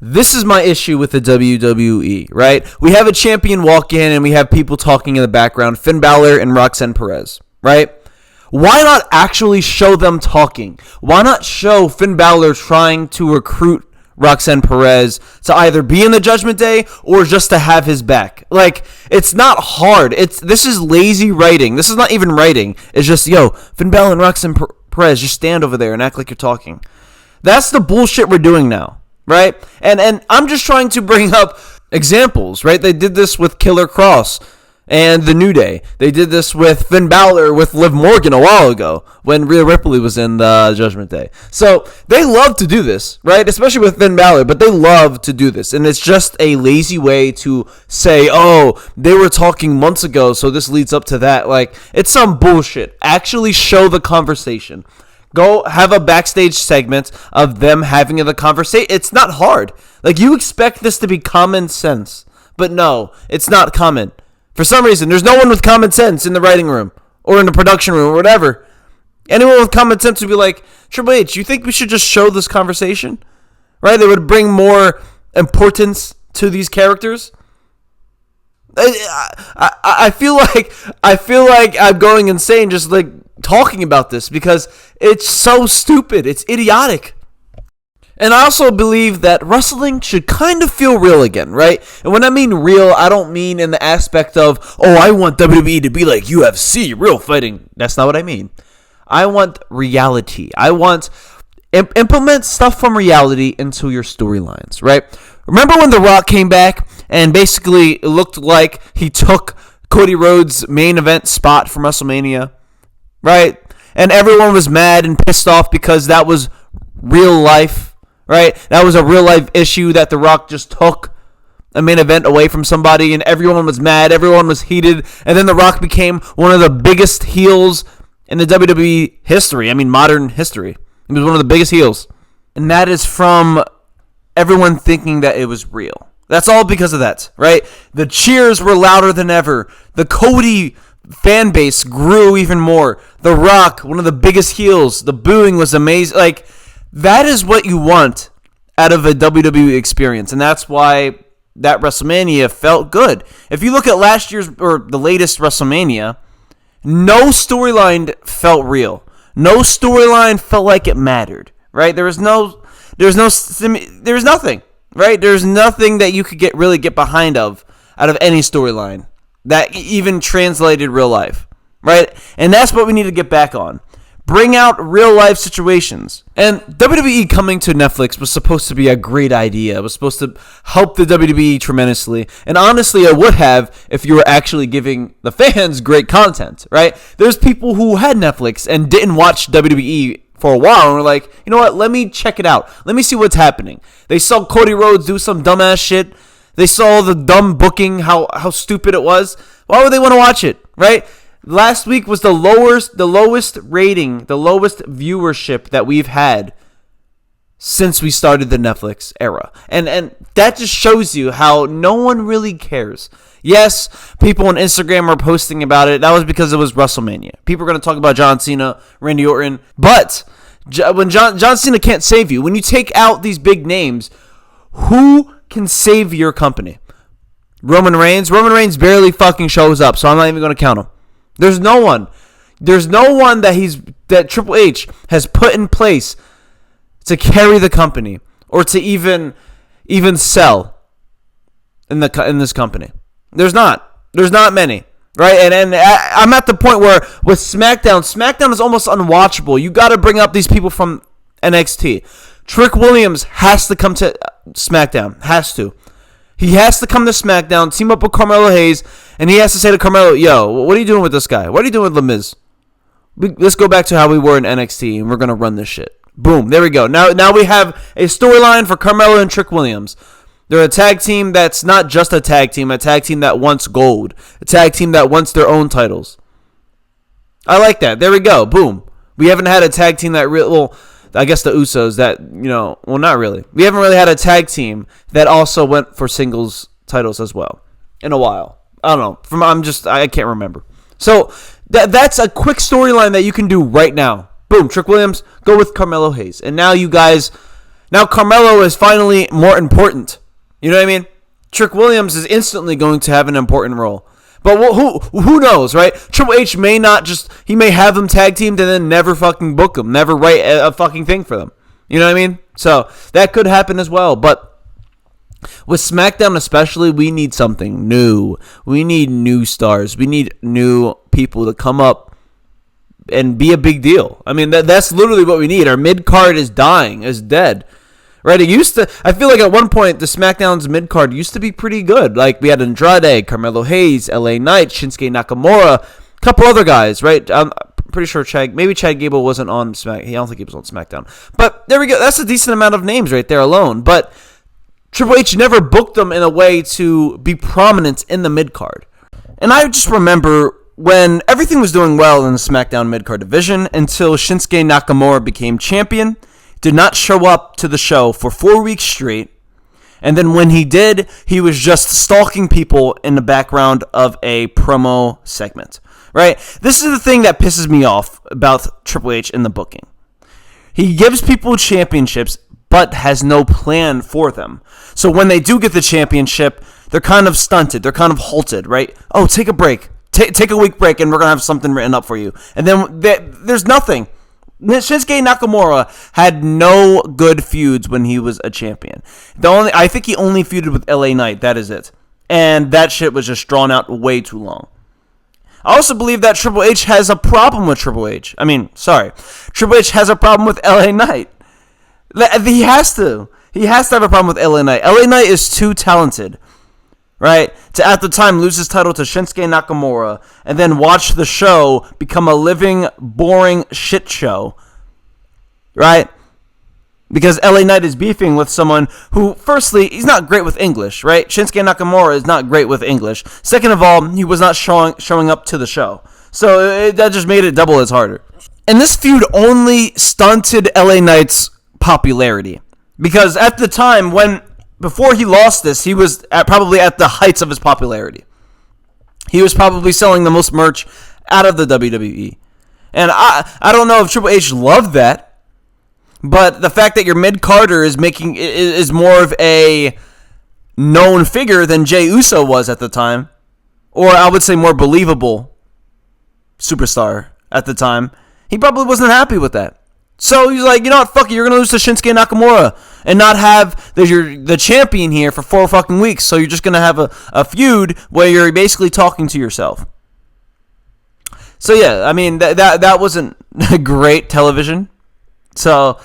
This is my issue with the WWE, right? We have a champion walk in and we have people talking in the background, Finn Balor and Roxanne Perez, right? Why not actually show them talking? Why not show Finn Balor trying to recruit Roxanne Perez to either be in the Judgment Day or just to have his back? Like, it's not hard. This is lazy writing. This is not even writing. It's just, Finn Balor and Roxanne Perez, just stand over there and act like you're talking. That's the bullshit we're doing now, right? And I'm just trying to bring up examples, right? They did this with Killer Cross and The New Day. They did this with Finn Balor with Liv Morgan a while ago when Rhea Ripley was in the Judgment Day. So they love to do this, right? Especially with Finn Balor, but they love to do this. And it's just a lazy way to say, oh, they were talking months ago, so this leads up to that. Like, it's some bullshit. Actually show the conversation. Go have a backstage segment of them having the conversation. It's not hard. Like, you expect this to be common sense. But no, it's not common. For some reason, there's no one with common sense in the writing room or in the production room or whatever. Anyone with common sense would be like, Triple H, you think we should just show this conversation? Right? They would bring more importance to these characters. I feel like I'm going insane just like talking about this because it's so stupid. It's idiotic. And I also believe that wrestling should kind of feel real again, right? And when I mean real, I don't mean in the aspect of, oh, I want WWE to be like UFC, real fighting. That's not what I mean. I want reality. I want implement stuff from reality into your storylines, right? Remember when The Rock came back and basically it looked like he took Cody Rhodes' main event spot from WrestleMania, right? And everyone was mad and pissed off because that was real life. Right? That was a real life issue that The Rock just took a main event away from somebody and everyone was mad, everyone was heated, and then The Rock became one of the biggest heels in the WWE history. I mean, modern history. He was one of the biggest heels. And that is from everyone thinking that it was real. That's all because of that, right? The cheers were louder than ever. The Cody fan base grew even more. The Rock, one of the biggest heels. The booing was amazing. Like, that is what you want out of a WWE experience, and that's why that WrestleMania felt good. If you look at last year's or the latest WrestleMania, no storyline felt real. No storyline felt like it mattered, right? There's nothing, right? There's nothing that you could really get behind out of any storyline that even translated real life, right? And that's what we need to get back on. Bring out real-life situations. And WWE coming to Netflix was supposed to be a great idea. It was supposed to help the WWE tremendously. And honestly, it would have if you were actually giving the fans great content, right? There's people who had Netflix and didn't watch WWE for a while and were like, you know what, let me check it out. Let me see what's happening. They saw Cody Rhodes do some dumbass shit. They saw the dumb booking, how stupid it was. Why would they want to watch it, right? Last week was the lowest rating, the lowest viewership that we've had since we started the Netflix era. And that just shows you how no one really cares. Yes, people on Instagram are posting about it. That was because it was WrestleMania. People are going to talk about John Cena, Randy Orton. But when John Cena can't save you, when you take out these big names, who can save your company? Roman Reigns? Roman Reigns barely fucking shows up, so I'm not even going to count him. There's no one. There's no one that Triple H has put in place to carry the company or to even sell in this company. There's not many, right? And I'm at the point where with SmackDown is almost unwatchable. You got to bring up these people from NXT. Trick Williams has to come to SmackDown. Has to. He has to come to SmackDown, team up with Carmelo Hayes, and he has to say to Carmelo, yo, what are you doing with this guy? What are you doing with The Miz? Let's go back to how we were in NXT, and we're going to run this shit. Boom, there we go. Now we have a storyline for Carmelo and Trick Williams. They're a tag team that's not just a tag team that wants gold, a tag team that wants their own titles. I like that. There we go. Boom. We haven't had a tag team that I guess the Usos that, not really. We haven't really had a tag team that also went for singles titles as well in a while. I don't know. I can't remember. So that's a quick storyline that you can do right now. Boom, Trick Williams, go with Carmelo Hayes. And now you guys Now Carmelo is finally more important. You know what I mean? Trick Williams is instantly going to have an important role. But who knows, right? Triple H may not he may have them tag teamed and then never fucking book them, never write a fucking thing for them. You know what I mean? So that could happen as well. But with SmackDown especially, we need something new. We need new stars. We need new people to come up and be a big deal. I mean, that's literally what we need. Our mid-card is dying, is dead. Right, I feel like at one point, the SmackDown's mid-card used to be pretty good. Like, we had Andrade, Carmelo Hayes, LA Knight, Shinsuke Nakamura, a couple other guys, right? I'm pretty sure Chad Gable wasn't on SmackDown. I don't think he was on SmackDown. But there we go. That's a decent amount of names right there alone. But Triple H never booked them in a way to be prominent in the mid-card. And I just remember when everything was doing well in the SmackDown mid-card division until Shinsuke Nakamura became champion, did not show up to the show for 4 weeks straight, and then when he did, he was just stalking people in the background of a promo segment, right? This is the thing that pisses me off about Triple H in the booking. He gives people championships, but has no plan for them. So when they do get the championship, they're kind of stunted, they're kind of halted, right? Oh, take a break. Take a week break, and we're going to have something written up for you. And then there's nothing. Shinsuke Nakamura had no good feuds when he was a champion. I think he only feuded with LA Knight. That is it. And that shit was just drawn out way too long. I also believe that Triple H has a problem with Triple H has a problem with LA Knight. He has to. He has to have a problem with LA Knight. LA Knight is too talented, right, to at the time lose his title to Shinsuke Nakamura and then watch the show become a living, boring shit show, right? Because LA Knight is beefing with someone who, firstly, he's not great with English, right? Shinsuke Nakamura is not great with English. Second of all, he was not showing up to the show. So that just made it double as harder. And this feud only stunted LA Knight's popularity. Because at the time, before he lost this, he was probably at the heights of his popularity. He was probably selling the most merch out of the WWE. And I don't know if Triple H loved that, but the fact that your mid-carder is more of a known figure than Jey Uso was at the time, or I would say more believable superstar at the time, he probably wasn't happy with that. So he's like, you know what, fuck it, you're going to lose to Shinsuke Nakamura and not have the champion here for 4 fucking weeks. So you're just going to have a feud where you're basically talking to yourself. So yeah, I mean, that wasn't great television. So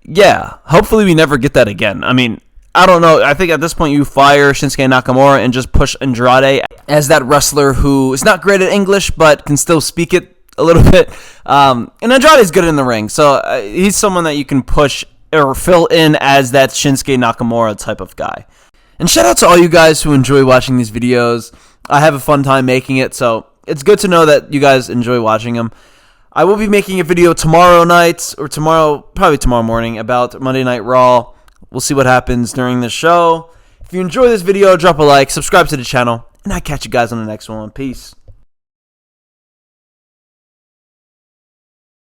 yeah, hopefully we never get that again. I mean, I don't know. I think at this point you fire Shinsuke Nakamura and just push Andrade as that wrestler who is not great at English but can still speak it a little bit. And Andrade's good in the ring, so he's someone that you can push or fill in as that Shinsuke Nakamura type of guy. And shout out to all you guys who enjoy watching these videos. I have a fun time making it, so it's good to know that you guys enjoy watching them. I will be making a video tomorrow night, or probably tomorrow morning, about Monday Night Raw. We'll see what happens during the show. If you enjoy this video, drop a like, subscribe to the channel, and I'll catch you guys on the next one. Peace.